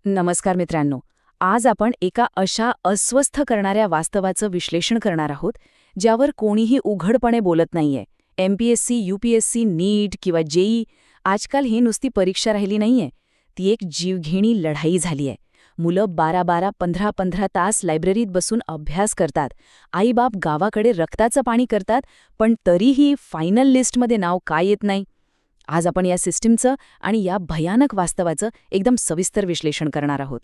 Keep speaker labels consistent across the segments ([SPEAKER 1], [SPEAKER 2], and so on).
[SPEAKER 1] नमस्कार मित्रांनो. आज आपण एका अशा अस्वस्थ करणाऱ्या वास्तवाचं विश्लेषण करणार आहोत, ज्यावर कोणीही उघडपणे बोलत नाहीये. एमपीएससी, यूपीएससी, नीट किंवा जेई आजकाल ही नुसती परीक्षा राहिली नाहीये. ती एक जीवघेणी लढाई झालीय. मुलं 12-12, 15-15 तास लायब्ररीत बसून अभ्यास करतात. आईबाप गावाकडे रक्ताचं पाणी करतात, पण तरीही फायनल लिस्टमध्ये नाव का येत नाही? आज आपण या सिस्टीमचं आणि या भयानक वास्तवाचं एकदम सविस्तर विश्लेषण करणार आहोत.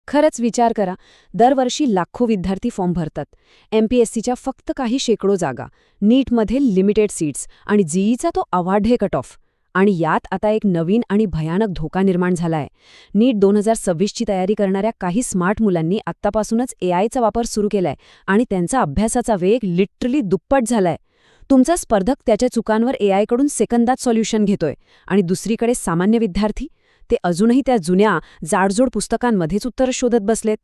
[SPEAKER 2] खरंच विचार करा, दरवर्षी लाखो विद्यार्थी फॉर्म भरतात. एमपीएससीच्या फक्त काही शेकडो जागा, नीटमध्ये लिमिटेड सीट्स आणि जीईचा तो अवाढव्य कट ऑफ. आणि यात आता एक नवीन आणि भयानक धोका निर्माण झालाय. नीट 2026ची तयारी करणाऱ्या काही स्मार्ट मुलांनी आत्तापासूनच एआयचा वापर सुरू केलाय आणि त्यांचा अभ्यासाचा वेग लिटरली दुप्पट झालाय. तुमचा स्पर्धक त्याच्या चुकांवर एआयकडून सेकंदात सॉल्युशन घेतोय आणि दुसरीकडे सामान्य विद्यार्थी ते अजूनही त्या जुन्या जाडजोड पुस्तकांमध्येच उत्तरं शोधत बसलेत.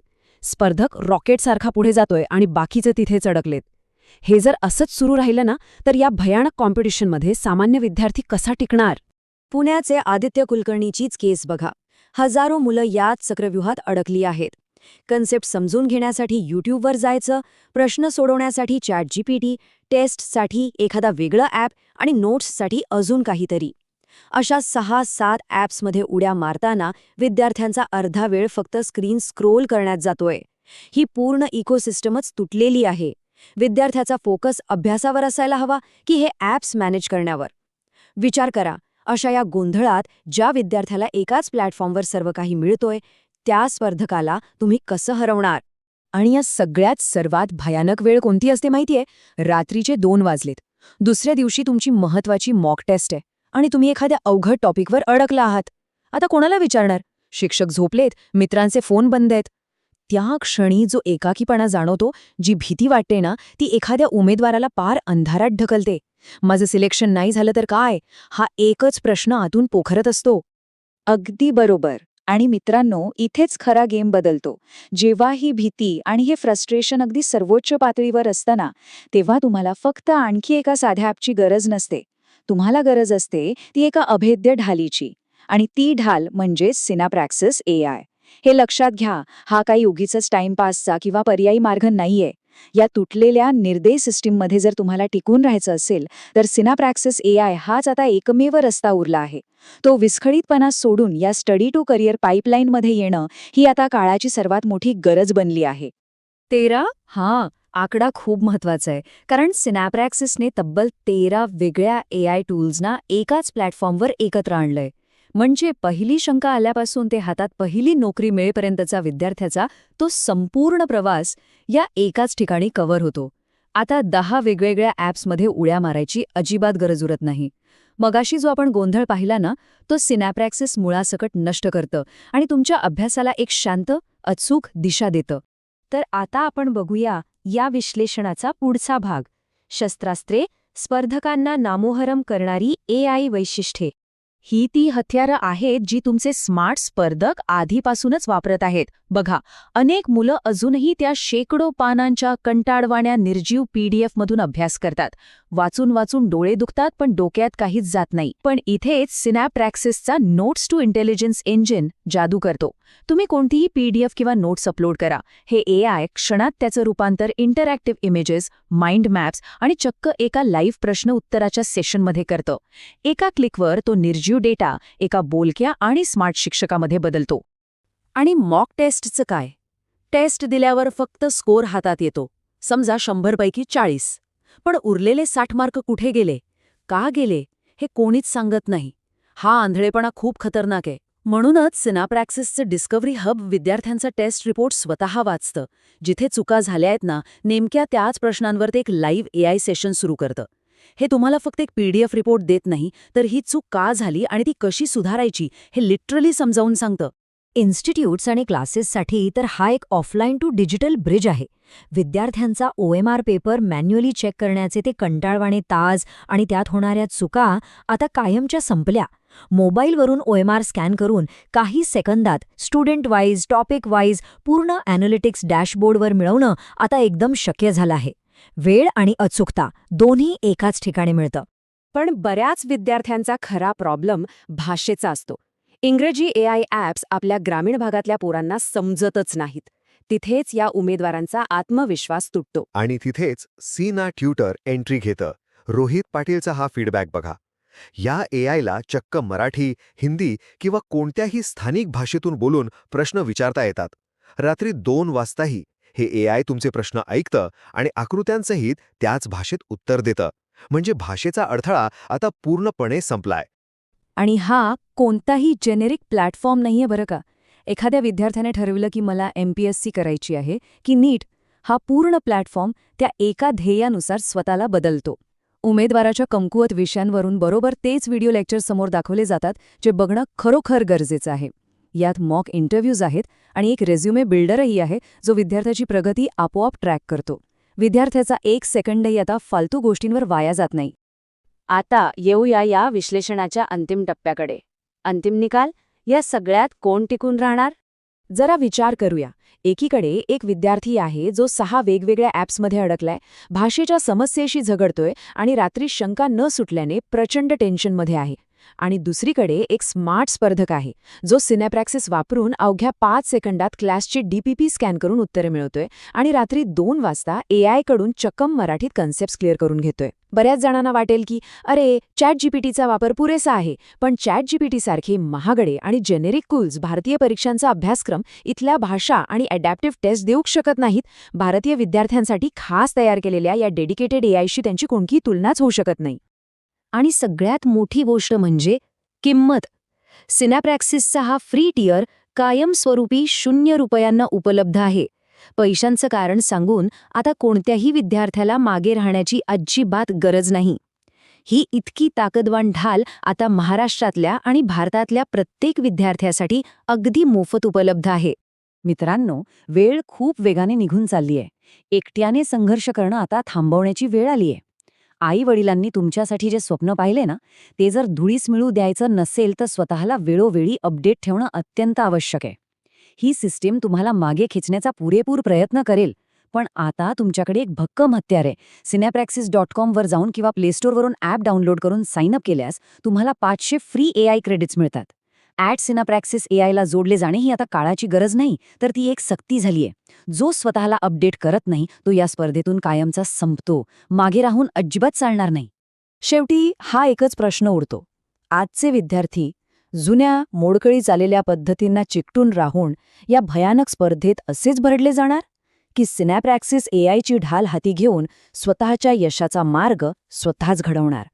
[SPEAKER 2] स्पर्धक रॉकेटसारखा पुढे जातोय आणि बाकीचे तिथेच अडकलेत. हे जर असंच सुरू राहिलं ना, तर या भयानक कॉम्पिटिशनमध्ये सामान्य विद्यार्थी कसा टिकणार?
[SPEAKER 3] पुण्याचे आदित्य कुलकर्णीचीच केस बघा. हजारो मुलं याच चक्रव्यूहात अडकली आहेत. कन्सेप्ट समजून घेण्यासाठी यूट्यूबवर जायचं, प्रश्न सोडवण्यासाठी ChatGPT, टेस्टसाठी एखादा वेगळं ॲप आणि नोट्ससाठी अजून काहीतरी. अशा 6-7 ॲप्समध्ये उड्या मारताना विद्यार्थ्यांचा अर्धा वेळ फक्त स्क्रीन स्क्रोल करण्यात जातोय. ही पूर्ण इकोसिस्टमच तुटलेली आहे. विद्यार्थ्याचा फोकस अभ्यासावर असायला हवा की हे ॲप्स मॅनेज करण्यावर? विचार करा, अशा या गोंधळात ज्या विद्यार्थ्याला एकाच प्लॅटफॉर्मवर सर्व काही मिळतोय, त्या स्पर्धकाला तुम्ही कसं हरवणार?
[SPEAKER 2] आणि या सगळ्यात सर्वात भयानक वेळ कोणती असते माहितीये? रात्रीचे 2 वाजलेत. दुसऱ्या दिवशी तुमची महत्वाची मॉक टेस्ट आहे आणि तुम्ही एखाद्या अवघड टॉपिकवर अडकला आहात. आता कोणाला विचारणार? शिक्षक झोपलेत, मित्रांचे फोन बंद आहेत. त्या क्षणी जो एकाकीपणा जाणवतो, जी भीती वाटते ना, ती एखाद्या उमेदवाराला पार अंधारात ढकलते. माझं सिलेक्शन नाही झालं तर काय? हा एकच प्रश्न आतून पोखरत असतो.
[SPEAKER 4] अगदी बरोबर. आणि मित्रांनो, इथेच खरा गेम बदलतो. जेव्हा ही भीती आणि हे फ्रस्ट्रेशन अगदी सर्वोच्च पातळीवर असतं ना, तेव्हा तुम्हाला फक्त आणखी एका साध्या ॲपची गरज नसते. तुम्हाला गरज असते ती एका अभेद्य ढालीची. आणि ती ढाल म्हणजे सिनाप्रॅक्सिस AI. हे लक्षात घ्या, हा काही उगीचच टाइमपासचा किंवा पर्यायी मार्ग नाहीये. या तुटलेल्या निर्दय सिस्टीममध्ये जर तुम्हाला टिकून राहायचं असेल, तर सिनाप्रॅक्सिस AI हाच आता एकमेव रस्ता उरला आहे. तो विस्खळीतपणा सोडून या स्टडी टू करिअर पाईपलाईनमध्ये येणं ही आता काळाची सर्वात मोठी गरज बनली आहे.
[SPEAKER 3] 13? हां, आकडा खूप महत्वाचा आहे. कारण सिनॅप्रॅक्सिसने तब्बल 13 वेगळ्या AI टूल्सना एकाच प्लॅटफॉर्मवर एकत्र आणलंय. म्हणजे पहिली शंका आल्यापासून ते हातात पहिली नोकरी मिळेपर्यंतचा विद्यार्थ्याचा तो संपूर्ण प्रवास या एकाच ठिकाणी कव्हर होतो. आता 10 वेगवेगळ्या ॲप्समध्ये उड्या मारायची अजिबात गरज उरत नाही. मगाशी जो आपण गोंधळ पाहिला ना, तो सिनॅप्रॅक्सिस मुळासकट नष्ट करतं आणि तुमच्या अभ्यासाला एक शांत, अचूक दिशा देतं. तर आता आपण बघूया या विश्लेषणाचा पुढचा भाग. शस्त्रास्त्रे, स्पर्धकांना नामोहरम करणारी AI वैशिष्ट्ये.
[SPEAKER 1] ही ती हत्यारं आहेत जी तुमचे स्मार्ट स्पर्धक आधीपासूनच वापरत आहेत. बघा, अनेक मुलं अजूनही त्या शेकडो पानांच्या कंटाळवाण्या निर्जीव PDF मधून अभ्यास करतात. वाचून वाचून डोळे दुखतात, पण डोक्यात काहीच जात नाही. पण इथेच सिनॅप्रॅक्सिसचा नोट्स टू इंटेलिजन्स इंजिन जादू करतो. तुम्ही कोणतीही PDF किंवा नोट्स अपलोड करा, हे AI क्षणात त्याचं रूपांतर इंटरॅक्टिव्ह इमेजेस, माइंड मॅप्स आणि चक्क एका लाईव्ह प्रश्न उत्तराच्या सेशनमध्ये करतं. एका क्लिकवर तो निर्जीव डेटा एका बोलक्या आणि स्मार्ट शिक्षकामध्ये बदलतो. आणि मॉक टेस्टचं काय? टेस्ट दिल्यावर फक्त स्कोर हातात येतो. समजा 100 पैकी 40. पण उरलेले 60 मार्क कुठे गेले? का गेले? हे कोणीच सांगत नाही. हा आंधळेपणा खूप खतरनाक आहे. म्हणूनच सिनाप्रॅक्सिसचं डिस्कव्हरी हब विद्यार्थ्यांचा टेस्ट रिपोर्ट स्वतः वाचतं. जिथे चुका झाल्या आहेत ना, नेमक्या त्याच प्रश्नांवर ते एक लाईव्ह AI सेशन सुरू करतं. हे तुम्हाला फक्त एक PDF रिपोर्ट देत नाही, तर ही चूक का झाली आणि ती कशी सुधारायची हे लिटरली समजावून सांगतं.
[SPEAKER 3] इन्स्टिट्यूट्स आणि क्लासेससाठी तर हा एक ऑफलाईन टू डिजिटल ब्रिज आहे. विद्यार्थ्यांचा OMR पेपर मॅन्युअली चेक करण्याचे ते कंटाळवाणे तास आणि त्यात होणाऱ्या चुका आता कायमच्या संपल्या. मोबाईलवरून OMR स्कॅन करून काही सेकंदात स्टुडंट वाईज, टॉपिक वाईज पूर्ण ॲनालिटिक्स डॅशबोर्डवर मिळवणं आता एकदम शक्य झालं आहे. वेळ आणि अचूकता दोन्ही एकाच ठिकाणी मिळतं.
[SPEAKER 2] पण बऱ्याच विद्यार्थ्यांचा खरा प्रॉब्लेम भाषेचा असतो. इंग्रजी AI ॲप्स आपल्या ग्रामीण भागातल्या पोरांना समजतच नाहीत. तिथेच या उमेदवारांचा आत्मविश्वास तुटतो.
[SPEAKER 5] आणि तिथेच सीना ट्युटर एंट्री घेतं. रोहित पाटीलचा हा फीडबॅक बघा. या एआयला चक्क मराठी, हिंदी किंवा कोणत्याही स्थानिक भाषेतून बोलून प्रश्न विचारता येतात. रात्री 2 वाजताही हे एआय तुमचे प्रश्न ऐकतं आणि आकृत्यांसहित त्याच भाषेत उत्तर देतं. म्हणजे भाषेचा अडथळा आता पूर्णपणे संपलाय.
[SPEAKER 3] आणि हा कोणताही जेनेरिक प्लॅटफॉर्म नाहीये बरं का. एखाद्या विद्यार्थ्याने ठरवलं की मला MPSC करायची आहे की नीट, हा पूर्ण प्लॅटफॉर्म त्या एका ध्येयानुसार स्वतःला बदलतो. उमेदवाराच्या कमकुवत विषयांवरून बरोबर तेच व्हिडिओ लेक्चर समोर दाखवले जातात जे बघणं खरोखर गरजेचं आहे. यात मॉक इंटरव्ह्यूज आहेत आणि एक रेझ्युमे बिल्डरही आहे जो विद्यार्थ्याची प्रगती आपोआप ट्रॅक करतो. विद्यार्थ्याचा 1 सेकंडही आता फालतू गोष्टींवर वाया जात नाही.
[SPEAKER 2] आता येऊया या विश्लेषणाच्या अंतिम टप्प्याकडे. अंतिम निकाल, या सगळ्यात कोण टिकून राहणार?
[SPEAKER 1] जरा विचार करूया. एकीकडे एक विद्यार्थी आहे जो 6 वेगवेगळ्या ॲप्समध्ये अडकलाय, भाषेच्या समस्येशी झगडतोय आणि रात्री शंका न सुटल्याने प्रचंड टेन्शनमध्ये आहे. आणि दुसरीकडे एक स्मार्ट स्पर्धक आहे जो सिनॅप्रॅक्सिस वापरून अवघ्या 5 सेकंदात क्लासची DPP स्कॅन करून उत्तरे मिळवतोय आणि रात्री 2 वाजता AI कडून चक्कम मराठीत कन्सेप्ट्स क्लिअर करून घेतोय. बऱ्याच जणांना वाटेल की अरे, ChatGPTचा वापर पुरेसा आहे, पण ChatGPT सारखे महागडे आणि जेनेरिक टूल्स भारतीय परीक्षांचा अभ्यासक्रम, इथल्या भाषा आणि अडॅप्टिव्ह टेस्ट देऊ शकत नाहीत. भारतीय विद्यार्थ्यांसाठी खास तयार केलेल्या या डेडिकेटेड AIशी त्यांची कोणतीही तुलनाच होऊ शकत नाही.
[SPEAKER 3] आणि सगळ्यात मोठी गोष्ट म्हणजे किंमत. सिनॅप्रॅक्सिसचा हा फ्री टियर कायमस्वरूपी ₹0 उपलब्ध आहे. पैशांचं कारण सांगून आता कोणत्याही विद्यार्थ्याला मागे राहण्याची अजिबात गरज नाही. ही इतकी ताकदवान ढाल आता महाराष्ट्रातल्या आणि भारतातल्या प्रत्येक विद्यार्थ्यासाठी अगदी मोफत उपलब्ध आहे.
[SPEAKER 1] मित्रांनो, वेळ खूप वेगाने निघून चाललीय. एकट्याने संघर्ष करणं आता थांबवण्याची वेळ आलीय. आई-वडिलांनी तुमच्यासाठी जे स्वप्न पाहिले ना, ते जर धुळीस मिळू द्यायचं नसेल तर स्वतःला वेळोवेळी अपडेट ठेवणं अत्यंत आवश्यक आहे. ही सिस्टीम तुम्हाला मागे खेचण्याचा पुरेपूर प्रयत्न करेल, पण आता तुमच्याकडे एक भक्कम हत्यार आहे. Synappraxis.com वर जाऊन किंवा प्लेस्टोरवरून ॲप डाउनलोड करून साइन अप केल्यास तुम्हाला 500 फ्री AI क्रेडिट्स मिळतात. @Synappraxis AIला जोडले जाणे ही आता काळाची गरज नाही, तर ती एक सक्ती झालीय. जो स्वतःला अपडेट करत नाही तो या स्पर्धेतून कायमचा संपतो. मागे राहून अजिबात चालणार नाही. शेवटी हा एकच प्रश्न उरतो. आजचे विद्यार्थी जुन्या मोडकळी चाललेल्या पद्धतींना चिकटून राहून या भयानक स्पर्धेत असेच भरडले जाणार, की सिनॅप्रॅक्सिस AIची ढाल हाती घेऊन स्वतःच्या यशाचा मार्ग स्वतःच घडवणार?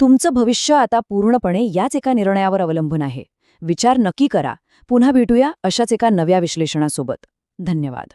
[SPEAKER 1] तुमचं भविष्य आता पूर्णपणे याच एका निर्णयावर अवलंबून आहे. विचार नक्की करा. पुन्हा भेटूया अशाच एका नव्या विश्लेषणासोबत. धन्यवाद.